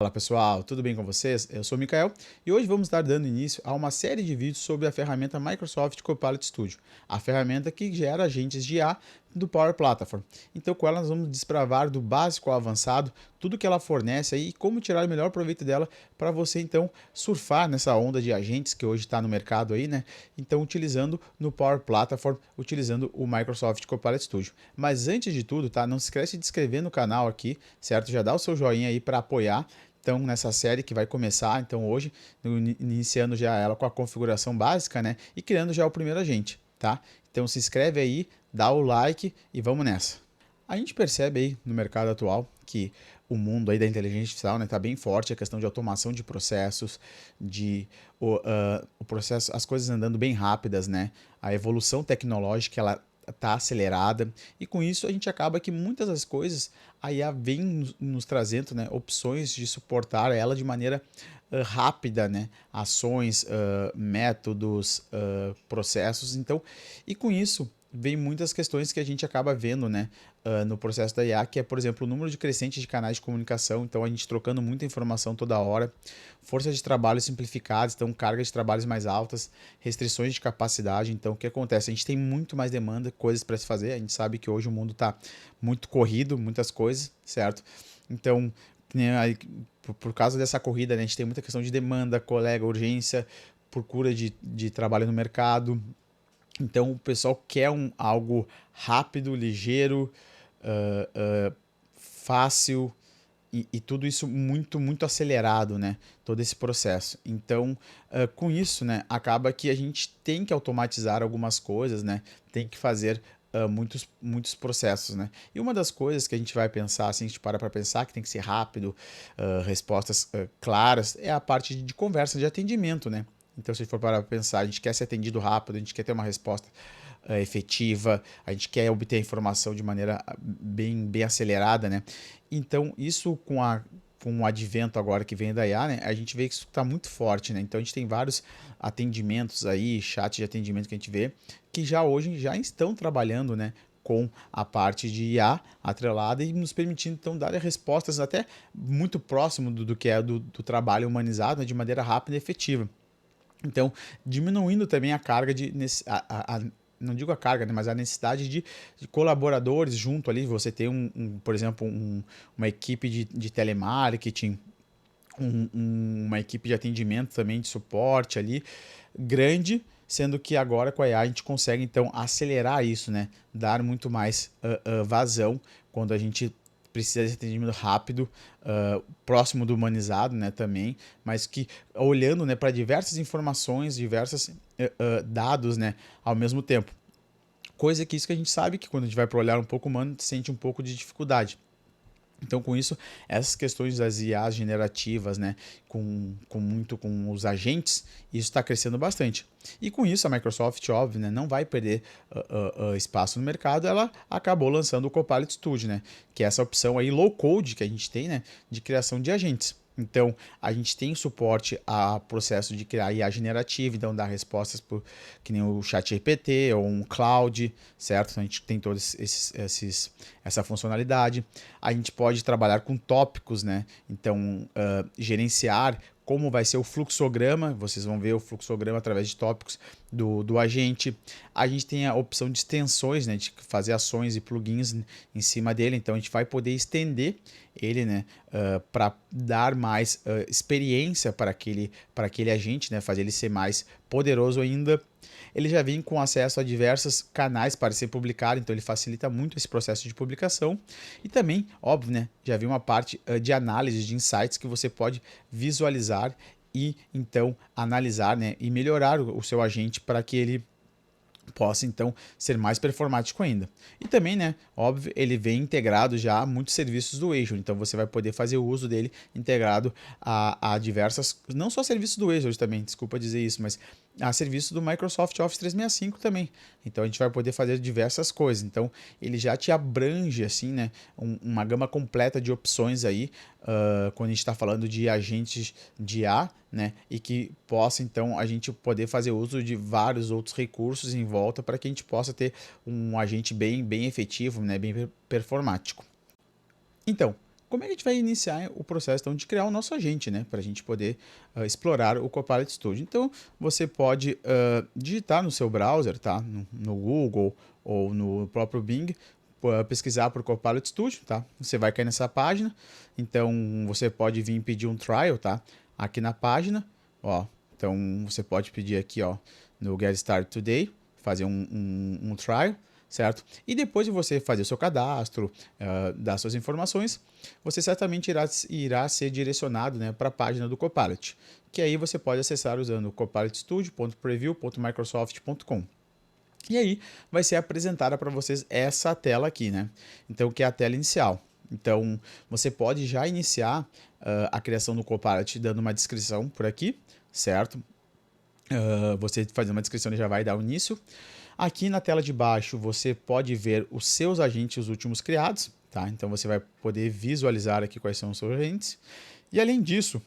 Fala pessoal, tudo bem com vocês? Eu sou o Mikael e hoje vamos estar dando início a uma série de vídeos sobre a ferramenta Microsoft Copilot Studio, a ferramenta que gera agentes de IA do Power Platform. Então com ela nós vamos desbravar do básico ao avançado, tudo que ela fornece aí e como tirar o melhor proveito dela para você então surfar nessa onda de agentes que hoje está no mercado aí, né? Então utilizando no Power Platform, utilizando o Microsoft Copilot Studio. Mas antes de tudo, tá? Não se esquece de se inscrever no canal aqui, certo? Já dá o seu joinha aí para apoiar. Então, nessa série que vai começar, então hoje, iniciando já ela com a configuração básica, né? E criando já o primeiro agente, tá? Então se inscreve aí, dá o like e vamos nessa. A gente percebe aí no mercado atual que o mundo aí da inteligência artificial, né, tá bem forte, a questão de automação de processos, o processo, as coisas andando bem rápidas, né? A evolução tecnológica, ela tá acelerada e com isso a gente acaba que muitas das coisas a IA vem nos trazendo, né, opções de suportar ela de maneira rápida, né, ações, métodos, processos, então, e com isso vem muitas questões que a gente acaba vendo, né, no processo da IA, que é, por exemplo, o número de crescente de canais de comunicação, então a gente trocando muita informação toda hora, força de trabalho simplificadas, então carga de trabalhos mais altas, restrições de capacidade, então o que acontece? A gente tem muito mais demanda, coisas para se fazer, a gente sabe que hoje o mundo está muito corrido, muitas coisas, certo? Então, né, por causa dessa corrida, né, a gente tem muita questão de demanda, colega, urgência, procura de trabalho no mercado, então o pessoal quer algo rápido, ligeiro, fácil e tudo isso muito acelerado, né? Todo esse processo. Então, com isso, né, acaba que a gente tem que automatizar algumas coisas, né? Tem que fazer muitos processos, né? E uma das coisas que a gente vai pensar, assim, a gente para pensar que tem que ser rápido, respostas claras, é a parte de conversa, de atendimento, né? Então, se a gente for parar para pensar, a gente quer ser atendido rápido, a gente quer ter uma resposta efetiva, a gente quer obter a informação de maneira bem acelerada, né? Então, isso com o advento agora que vem da IA, né, a gente vê que isso está muito forte, né? Então a gente tem vários atendimentos aí, chat de atendimento que a gente vê, que já hoje já estão trabalhando, né, com a parte de IA atrelada e nos permitindo então dar respostas até muito próximo do que é do trabalho humanizado, né, de maneira rápida e efetiva. Então, diminuindo também a carga de não digo a carga, né, mas a necessidade de colaboradores junto ali. Você tem, por exemplo, uma equipe de telemarketing, uma equipe de atendimento também, de suporte ali, grande, sendo que agora com a IA a gente consegue então acelerar isso, né? Dar muito mais vazão quando a gente precisa de atendimento rápido, próximo do humanizado, né, também, mas que olhando, né, para diversas informações, diversos dados, né, ao mesmo tempo. Coisa que isso que a gente sabe que quando a gente vai para o olhar um pouco humano, sente um pouco de dificuldade. Então, com isso, essas questões das IAs generativas, né, com os agentes, isso está crescendo bastante. E com isso, a Microsoft, óbvio, né, não vai perder espaço no mercado, ela acabou lançando o Copilot Studio, né, que é essa opção aí low code que a gente tem, né, de criação de agentes. Então, a gente tem suporte a processo de criar IA generativa, então dar respostas que nem o ChatGPT ou um Cloud, certo? Então, a gente tem toda essa funcionalidade. A gente pode trabalhar com tópicos, né? Então, gerenciar como vai ser o fluxograma, vocês vão ver o fluxograma através de tópicos do agente. A gente tem a opção de extensões, né, de fazer ações e plugins em cima dele, então a gente vai poder estender ele, né, para dar mais experiência para aquele agente, né, fazer ele ser mais poderoso ainda. Ele já vem com acesso a diversos canais para ser publicado, então ele facilita muito esse processo de publicação. E também, óbvio, né, já vem uma parte de análise de insights que você pode visualizar e então analisar, né, e melhorar o seu agente para que ele possa então ser mais performático ainda. E também, né, óbvio, ele vem integrado já a muitos serviços do Azure, então você vai poder fazer o uso dele integrado a diversas, não só serviços do Azure também, desculpa dizer isso, mas a serviços do Microsoft Office 365 também. Então a gente vai poder fazer diversas coisas. Então ele já te abrange assim, né, uma gama completa de opções aí quando a gente está falando de agentes de IA, né, e que possa então a gente poder fazer uso de vários outros recursos em volta para que a gente possa ter um agente bem efetivo, né, bem performático. Então, como é que a gente vai iniciar o processo então, de criar o nosso agente, né? Para a gente poder explorar o Copilot Studio. Então, você pode digitar no seu browser, tá? No Google ou no próprio Bing, pesquisar por Copilot Studio, tá? Você vai cair nessa página. Então, você pode vir pedir um trial, tá? Aqui na página, ó. Então, você pode pedir aqui, ó, no Get Started Today, fazer um trial, certo? E depois de você fazer o seu cadastro, dar suas informações, você certamente irá ser direcionado, né, para a página do Copilot, que aí você pode acessar usando copilotstudio.preview.microsoft.com. E aí vai ser apresentada para vocês essa tela aqui, né? Então, que é a tela inicial. Então, você pode já iniciar a criação do Copilot dando uma descrição por aqui, certo? Você fazer uma descrição ele já vai dar o início. Aqui na tela de baixo você pode ver os seus agentes últimos criados, tá? Então você vai poder visualizar aqui quais são os seus agentes. E além disso,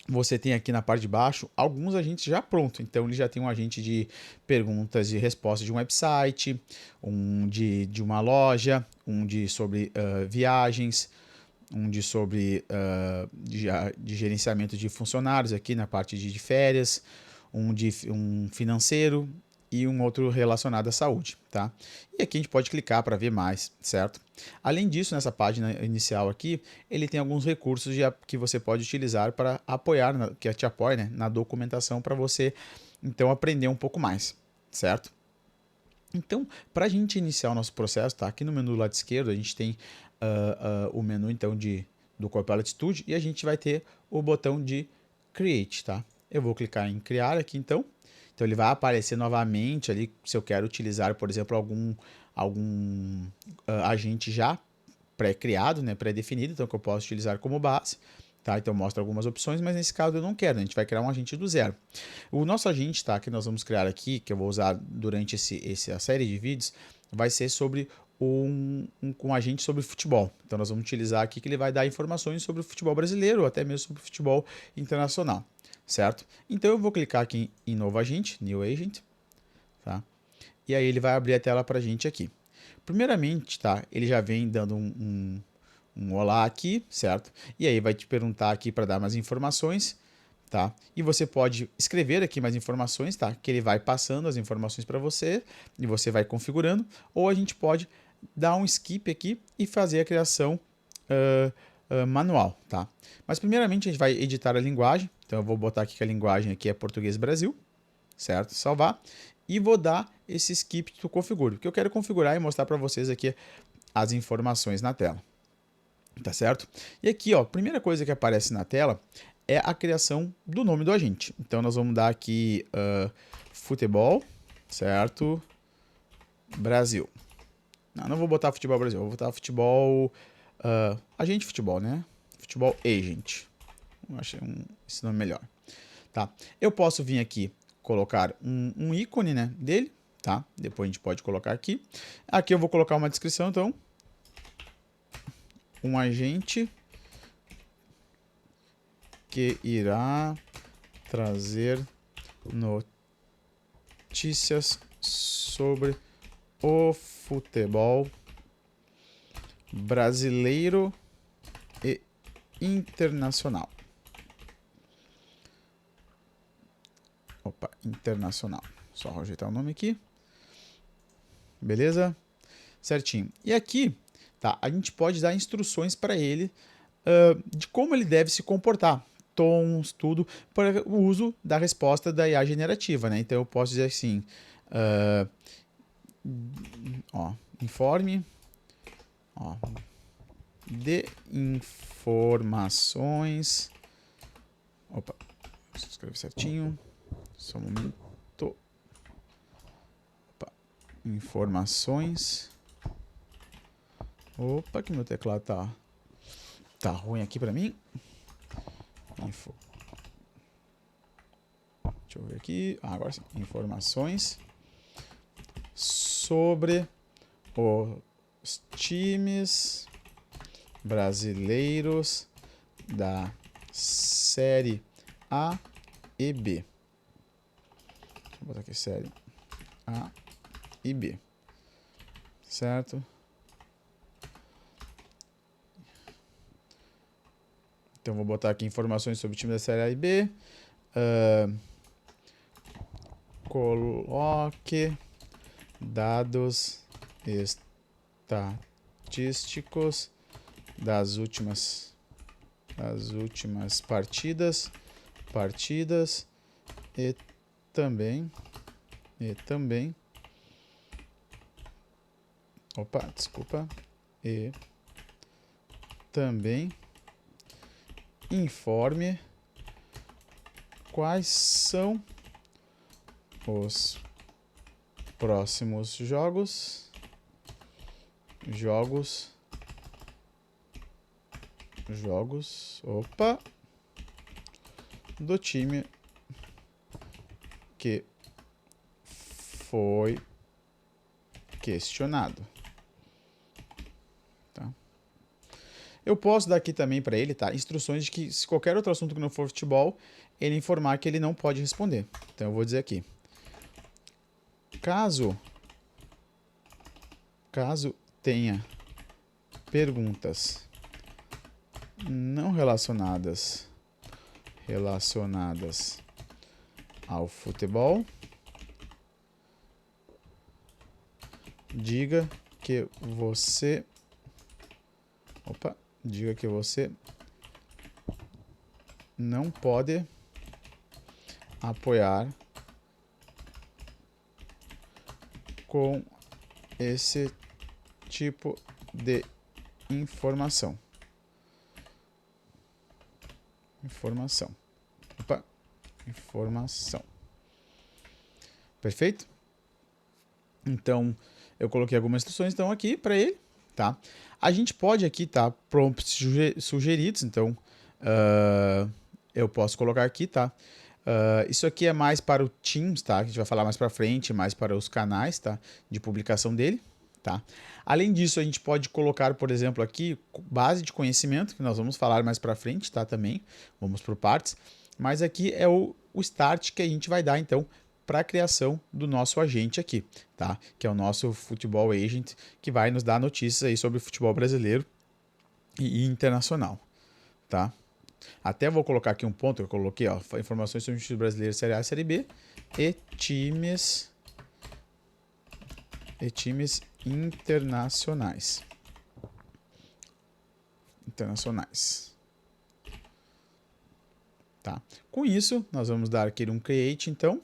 você tem aqui na parte de baixo alguns agentes já prontos. Então ele já tem um agente de perguntas e respostas de um website, um de uma loja, um de sobre viagens, um de sobre de gerenciamento de funcionários aqui na parte de férias, um financeiro e um outro relacionado à saúde, tá? E aqui a gente pode clicar para ver mais, certo? Além disso, nessa página inicial aqui, ele tem alguns recursos que você pode utilizar para apoiar, que te apoia, né, na documentação para você, então, aprender um pouco mais, certo? Então, para a gente iniciar o nosso processo, tá? Aqui no menu do lado esquerdo, a gente tem o menu, então, do Copilot Studio e a gente vai ter o botão de Create, tá? Eu vou clicar em Criar aqui, então. Então, ele vai aparecer novamente ali, se eu quero utilizar, por exemplo, algum agente já pré-criado, né, pré-definido, então que eu posso utilizar como base. Tá? Então mostra algumas opções, mas nesse caso eu não quero, né? A gente vai criar um agente do zero. O nosso agente, tá, que nós vamos criar aqui, que eu vou usar durante a série de vídeos, vai ser sobre um agente sobre futebol. Então nós vamos utilizar aqui que ele vai dar informações sobre o futebol brasileiro ou até mesmo sobre o futebol internacional, certo? Então eu vou clicar aqui em novo agente, New Agent, tá? E aí ele vai abrir a tela para a gente aqui. Primeiramente, tá? Ele já vem dando um olá aqui, certo? E aí vai te perguntar aqui para dar mais informações, tá? E você pode escrever aqui mais informações, tá? Que ele vai passando as informações para você e você vai configurando. Ou a gente pode dar um skip aqui e fazer a criação manual, tá? Mas primeiramente a gente vai editar a linguagem. Então eu vou botar aqui que a linguagem aqui é português Brasil, certo? Salvar. E vou dar esse skip que eu configuro, porque eu quero configurar e mostrar para vocês aqui as informações na tela. Tá certo? E aqui, ó, a primeira coisa que aparece na tela é a criação do nome do agente. Então nós vamos dar aqui futebol, certo? Brasil. Não vou botar futebol Brasil, vou botar futebol agente de futebol, né? Futebol agent. Eu achei esse nome melhor. Tá? Eu posso vir aqui colocar um ícone, né, dele, tá? Depois a gente pode colocar aqui. Aqui eu vou colocar uma descrição, então. Um agente que irá trazer notícias sobre o futebol brasileiro e internacional. Opa, internacional. Só ajeitar o nome aqui. Beleza? Certinho. E aqui, tá, a gente pode dar instruções para ele de como ele deve se comportar. Tons, tudo, para o uso da resposta da IA generativa, né? Então eu posso dizer assim, informe, de informações. Opa, deixa eu escrever certinho. Só um momento. Opa, informações. Opa, que meu teclado tá ruim aqui para mim. Deixa eu ver aqui. Agora sim. Informações sobre os times brasileiros da Série A e B. Deixa eu botar aqui Série A e B. Certo? Então, vou botar aqui informações sobre o time da Série A e B. Ah, coloque dados estatísticos das últimas partidas e também e também informe quais são os próximos jogos do time que foi questionado. Tá? Eu posso dar aqui também para ele, tá? Instruções de que se qualquer outro assunto que não for futebol, ele informar que ele não pode responder. Então eu vou dizer aqui. Caso tenha perguntas não relacionadas ao futebol, diga que você não pode apoiar com esse tipo de informação. Perfeito? Então, eu coloquei algumas instruções então aqui para ele, tá? A gente pode aqui, tá? Prompts sugeridos, então eu posso colocar aqui, tá? Isso aqui é mais para o Teams, tá? A gente vai falar mais para frente, mais para os canais, tá? De publicação dele, tá? Além disso, a gente pode colocar, por exemplo, aqui base de conhecimento, que nós vamos falar mais para frente, tá? Também, vamos por partes. Mas aqui é o start que a gente vai dar, então, para a criação do nosso agente aqui, tá? Que é o nosso Futebol Agent, que vai nos dar notícias aí sobre o futebol brasileiro e internacional, tá? Até vou colocar aqui um ponto que eu coloquei, ó, informações sobre o time brasileiro, Série A e Série B e times internacionais. Tá? Com isso, nós vamos dar aqui um create, então.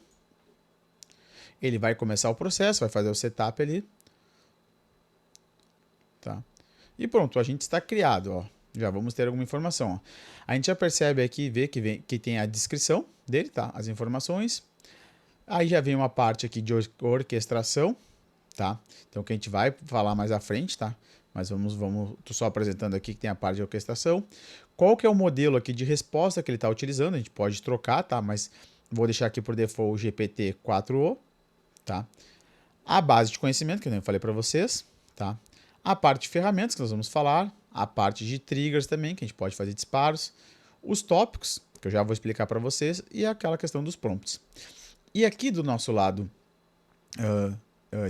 Ele vai começar o processo, vai fazer o setup ali. Tá? E pronto, a gente está criado, ó. Já vamos ter alguma informação, ó. A gente já percebe aqui, vê que tem a descrição dele, tá? As informações. Aí já vem uma parte aqui de orquestração, tá? Então que a gente vai falar mais à frente, tá? Mas tô só apresentando aqui que tem a parte de orquestração. Qual que é o modelo aqui de resposta que ele está utilizando? A gente pode trocar, tá? Mas vou deixar aqui por default o GPT-4o, tá? A base de conhecimento, que eu falei para vocês, tá? A parte de ferramentas, que nós vamos falar. A parte de triggers também, que a gente pode fazer disparos. Os tópicos, que eu já vou explicar para vocês. E aquela questão dos prompts. E aqui do nosso lado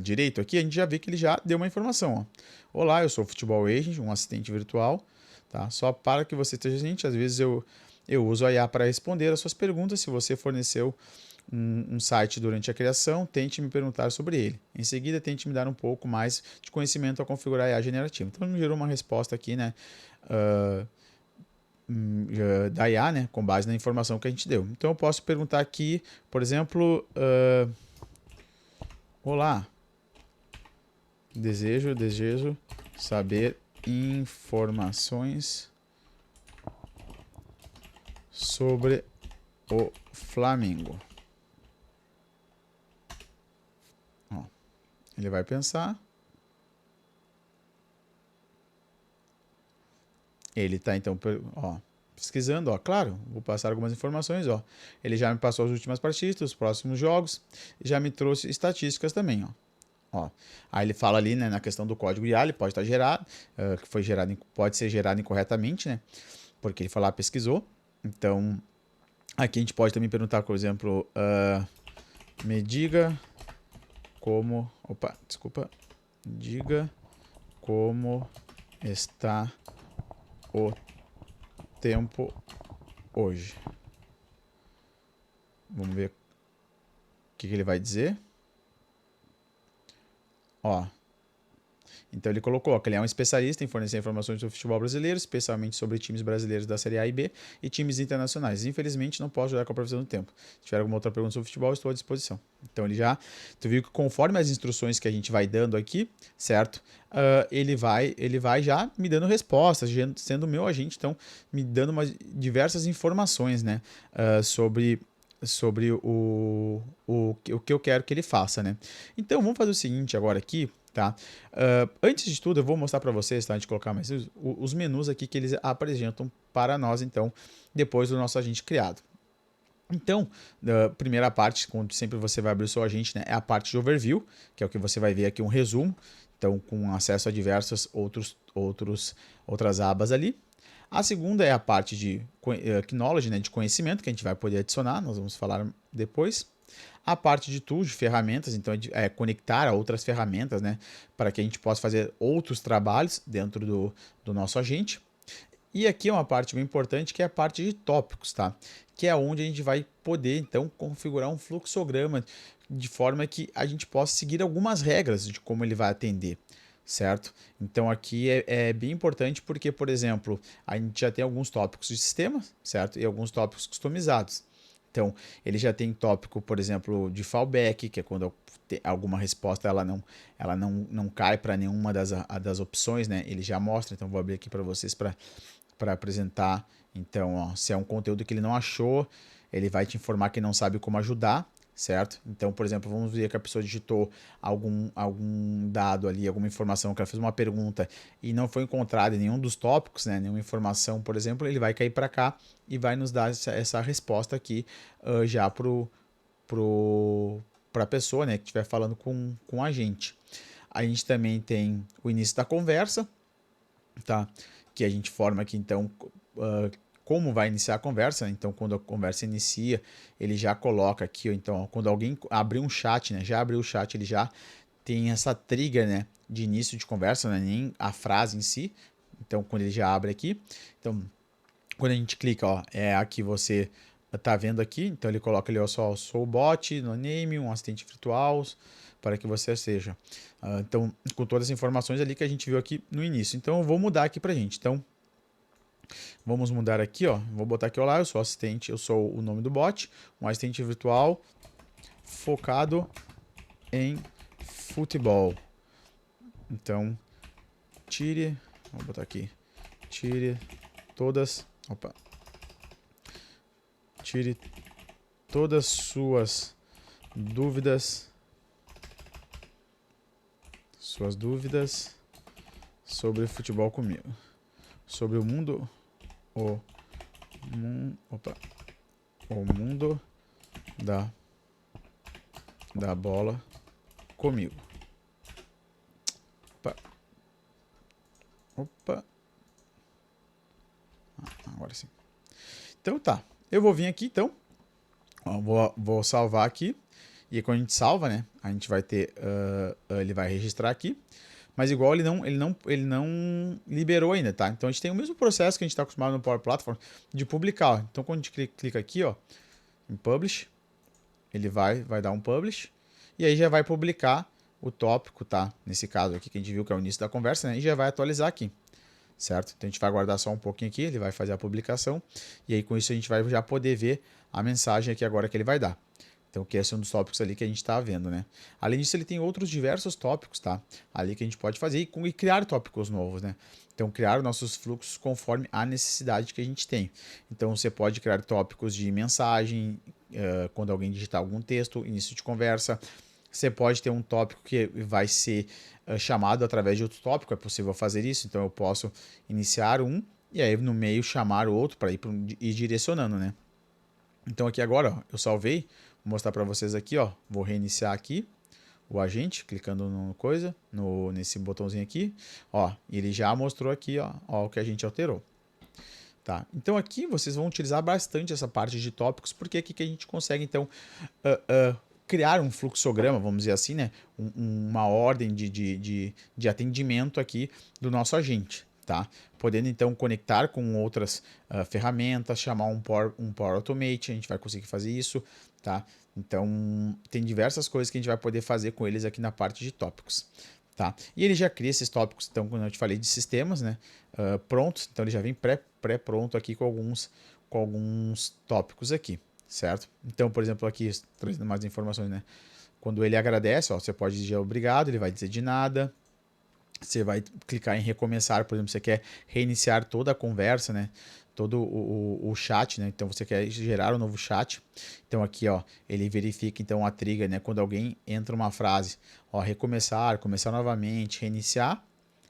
direito, aqui, a gente já vê que ele já deu uma informação. Ó. Olá, eu sou o Futebol Agent, um assistente virtual. Tá? Só para que você esteja ciente, às vezes eu uso a IA para responder as suas perguntas. Se você forneceu um site durante a criação, tente me perguntar sobre ele. Em seguida, tente me dar um pouco mais de conhecimento ao configurar a IA generativa. Então, me gerou uma resposta aqui, né, da IA, né, com base na informação que a gente deu. Então, eu posso perguntar aqui, por exemplo, olá, desejo saber informações sobre o Flamengo. Ó, ele vai pensar. Ele está então, ó, pesquisando, ó, claro, vou passar algumas informações, ó. Ele já me passou as últimas partidas, os próximos jogos, e já me trouxe estatísticas também, ó. Ó, aí ele fala ali, né, na questão do código IA, ele pode estar gerado, que foi gerado, pode ser gerado incorretamente, né, porque ele foi lá, pesquisou. Então, aqui a gente pode também perguntar, por exemplo, me diga como, diga como está o tempo hoje. Vamos ver o que ele vai dizer. Ó. Então ele colocou que ele é um especialista em fornecer informações sobre o futebol brasileiro, especialmente sobre times brasileiros da Série A e B e times internacionais. Infelizmente, não posso ajudar com a previsão do tempo. Se tiver alguma outra pergunta sobre futebol, estou à disposição. Então ele já, tu viu que conforme as instruções que a gente vai dando aqui, certo? Ele vai já me dando respostas, sendo meu agente, então me dando diversas informações, né? Sobre o que eu quero que ele faça, né? Então vamos fazer o seguinte agora aqui, tá? Antes de tudo, eu vou mostrar para vocês, tá? A gente colocar mais os menus aqui que eles apresentam para nós, então, depois do nosso agente criado. Então, a primeira parte, quando sempre você vai abrir o seu agente, né, é a parte de overview, que é o que você vai ver aqui um resumo, então com acesso a diversas outras abas ali. A segunda é a parte de knowledge, né, de conhecimento, que a gente vai poder adicionar, nós vamos falar depois. A parte de tools, de ferramentas, então é conectar a outras ferramentas, né, para que a gente possa fazer outros trabalhos dentro do nosso agente. E aqui é uma parte bem importante, que é a parte de tópicos, tá? Que é onde a gente vai poder, então, configurar um fluxograma de forma que a gente possa seguir algumas regras de como ele vai atender, certo? Então aqui é bem importante porque, por exemplo, a gente já tem alguns tópicos de sistema, certo? E alguns tópicos customizados. Então, ele já tem tópico, por exemplo, de fallback, que é quando alguma resposta ela não cai para nenhuma das opções, né? Ele já mostra, então vou abrir aqui para vocês para apresentar. Então, ó, se é um conteúdo que ele não achou, ele vai te informar que não sabe como ajudar, certo? Então, por exemplo, vamos ver que a pessoa digitou algum dado ali, alguma informação, que ela fez uma pergunta e não foi encontrada em nenhum dos tópicos, né? Nenhuma informação, por exemplo, ele vai cair para cá e vai nos dar essa resposta aqui já para a pessoa, né, que estiver falando com a gente. A gente também tem o início da conversa, tá? Que a gente forma aqui, então, como vai iniciar a conversa. Então, quando a conversa inicia, ele já coloca aqui, então, quando alguém abrir um chat, né, já abriu o chat, ele já tem essa trigger, né, de início de conversa, né, nem a frase em si. Então, quando ele já abre aqui, então, quando a gente clica, ó, é aqui você tá vendo aqui, então ele coloca ali, ó, sou o bot, no name, um assistente virtual, para que você seja. Então, com todas as informações ali que a gente viu aqui no início. Então, eu vou mudar aqui pra gente. Então, vamos mudar aqui, ó. Vou botar aqui, olá, eu sou assistente, eu sou o nome do bot, um assistente virtual focado em futebol. Então, vou botar aqui, tire todas suas dúvidas sobre futebol comigo, sobre o mundo da bola comigo. Agora sim. Então tá, eu vou vir aqui, então, ó, vou salvar aqui, e quando a gente salva, né, a gente vai ter, ele vai registrar aqui, mas igual ele não liberou ainda, tá? Então a gente tem o mesmo processo que a gente está acostumado no Power Platform de publicar, ó. Então quando a gente clica aqui, ó, em Publish, ele vai dar um Publish, e aí já vai publicar o tópico, tá? Nesse caso aqui que a gente viu que é o início da conversa, né, e já vai atualizar aqui. Certo? Então a gente vai aguardar só um pouquinho aqui, ele vai fazer a publicação, e aí com isso a gente vai já poder ver a mensagem aqui agora que ele vai dar. Então, que esse é um dos tópicos ali que a gente está vendo, né? Além disso, ele tem outros diversos tópicos, tá? Ali que a gente pode fazer e criar tópicos novos, né? Então, criar nossos fluxos conforme a necessidade que a gente tem. Então, você pode criar tópicos de mensagem, quando alguém digitar algum texto, início de conversa. Você pode ter um tópico que vai ser chamado através de outro tópico, é possível fazer isso. Então, eu posso iniciar um e aí no meio chamar o outro para ir direcionando, né? Então, aqui agora, ó, eu salvei. Vou mostrar para vocês aqui, ó. Vou reiniciar aqui o agente, clicando nesse botãozinho aqui, ó. E ele já mostrou aqui, ó, o que a gente alterou. Tá? Então aqui vocês vão utilizar bastante essa parte de tópicos, porque é aqui que a gente consegue, então, criar um fluxograma, vamos dizer assim, né? Uma ordem de atendimento aqui do nosso agente. tá? Podendo então conectar com outras ferramentas, chamar um Power Automate, a gente vai conseguir fazer isso, tá? Então tem diversas coisas que a gente vai poder fazer com eles aqui na parte de tópicos, tá? E ele já cria esses tópicos, então, quando eu te falei de sistemas, né? Prontos, então ele já vem pré-pronto aqui com alguns tópicos aqui, certo? Então, por exemplo, aqui trazendo mais informações, né? Quando ele agradece, ó, você pode dizer obrigado, ele vai dizer de nada. Você vai clicar em recomeçar, por exemplo, você quer reiniciar toda a conversa, né? Todo o chat, né? Então você quer gerar um novo chat. Então aqui, ó, ele verifica então a trigger, né? Quando alguém entra uma frase, ó, recomeçar, começar novamente, reiniciar,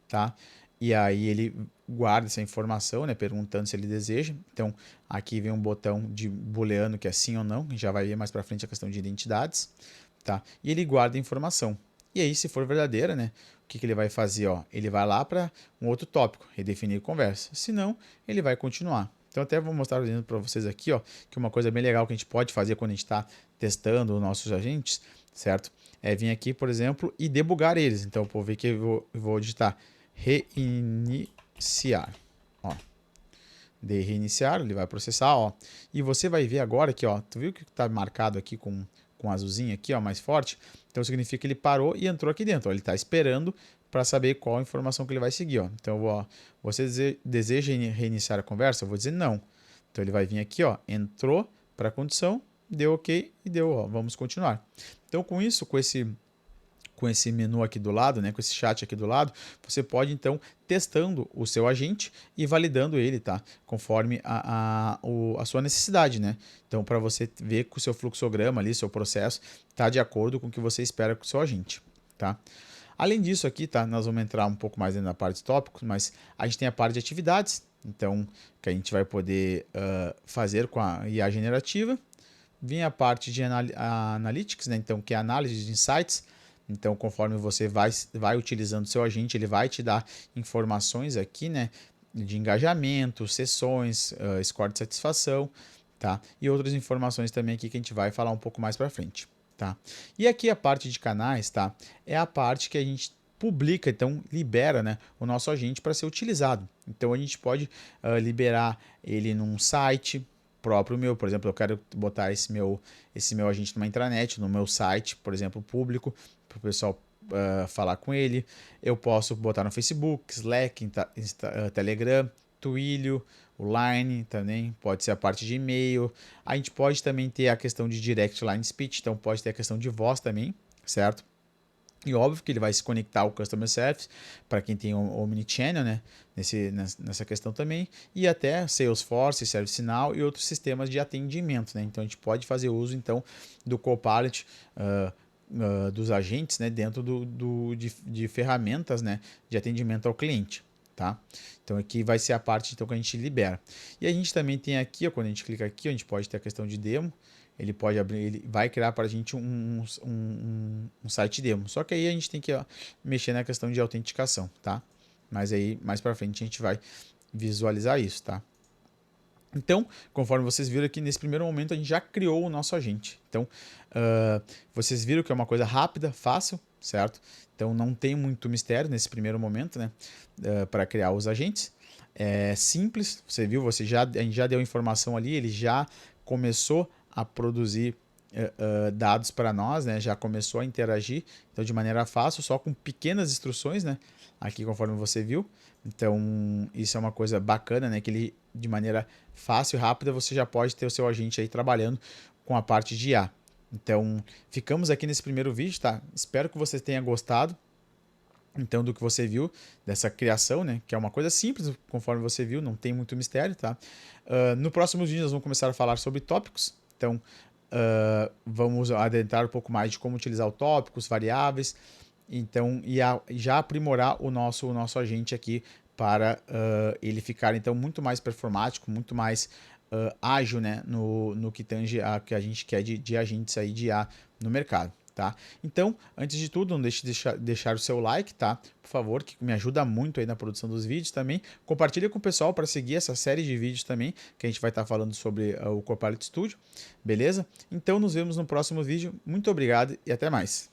tá? E aí ele guarda essa informação, né? Perguntando se ele deseja. Então aqui vem um botão de booleano que é sim ou não. A gente já vai ver mais para frente a questão de identidades, tá? E ele guarda a informação. E aí, se for verdadeira, né? O que ele vai fazer? Ó, ele vai lá para um outro tópico, redefinir conversa. Se não, ele vai continuar. Então, até vou mostrar para vocês aqui, ó, que uma coisa bem legal que a gente pode fazer quando a gente está testando os nossos agentes, certo? É vir aqui, por exemplo, e debugar eles. Então, vou ver que eu vou digitar reiniciar. Ó, de reiniciar, ele vai processar, ó. E você vai ver agora que, ó, tu viu que está marcado aqui com azulzinho aqui, ó, mais forte? Então significa que ele parou e entrou aqui dentro. Ó, ele está esperando para saber qual a informação que ele vai seguir, ó. Então, ó, você deseja reiniciar a conversa? Eu vou dizer não. Então ele vai vir aqui, ó, entrou para a condição, deu OK e deu, ó, vamos continuar. Então com isso, com esse menu aqui do lado, né, com esse chat aqui do lado, você pode então testando o seu agente e validando ele, tá? Conforme a sua necessidade, né? Então, para você ver que o seu fluxograma ali, seu processo, tá de acordo com o que você espera com o seu agente, tá? Além disso aqui, tá? Nós vamos entrar um pouco mais na parte de tópicos, mas a gente tem a parte de atividades, então, que a gente vai poder fazer com a IA generativa. Vem a parte de analytics, né? Então, que é a análise de insights. Então, conforme você vai utilizando o seu agente, ele vai te dar informações aqui, né? De engajamento, sessões, score de satisfação, tá? E outras informações também aqui que a gente vai falar um pouco mais para frente, tá? E aqui a parte de canais, tá? É a parte que a gente publica, então libera, né, o nosso agente para ser utilizado. Então a gente pode liberar ele num site próprio meu, por exemplo, eu quero botar esse meu agente numa intranet, no meu site, por exemplo, público, para o pessoal falar com ele. Eu posso botar no Facebook, Slack, Telegram, Twilio, o Line também, pode ser a parte de e-mail. A gente pode também ter a questão de Direct Line Speech, então pode ter a questão de voz também, certo? E óbvio que ele vai se conectar ao Customer Service, para quem tem o Omnichannel, né? Nessa questão também. E até Salesforce, ServiceNow e outros sistemas de atendimento, né? Então a gente pode fazer uso então do Copilot, dos agentes, né? Dentro de ferramentas, né? De atendimento ao cliente. Tá? Então aqui vai ser a parte então, que a gente libera. E a gente também tem aqui, ó, quando a gente clica aqui, a gente pode ter a questão de demo. Ele pode abrir, ele vai criar para a gente um site demo. Só que aí a gente tem que mexer na questão de autenticação, tá? Mas aí mais para frente a gente vai visualizar isso, tá? Então, conforme vocês viram aqui, nesse primeiro momento a gente já criou o nosso agente. Então, vocês viram que é uma coisa rápida, fácil, certo? Então não tem muito mistério nesse primeiro momento, né? Para criar os agentes. É simples, você viu, a gente já deu informação ali, ele já começou a produzir dados para nós, né? Já começou a interagir, então de maneira fácil, só com pequenas instruções, né? Aqui conforme você viu. Então isso é uma coisa bacana, né? Que ele de maneira fácil e rápida você já pode ter o seu agente aí trabalhando com a parte de IA. Então ficamos aqui nesse primeiro vídeo, tá? Espero que você tenha gostado. Então, do que você viu dessa criação, né? Que é uma coisa simples, conforme você viu, não tem muito mistério, tá? No próximo vídeo nós vamos começar a falar sobre tópicos. Então, vamos adentrar um pouco mais de como utilizar o tópicos, variáveis. Então, já aprimorar o nosso agente aqui para ele ficar então muito mais performático, muito mais ágil, né? No que tange a que a gente quer de agentes aí de IA no mercado. Tá? Então, antes de tudo, não deixe de deixar o seu like, tá? Por favor, que me ajuda muito aí na produção dos vídeos também. Compartilha com o pessoal para seguir essa série de vídeos também, que a gente vai estar falando sobre o Copilot Studio, beleza? Então, nos vemos no próximo vídeo. Muito obrigado e até mais.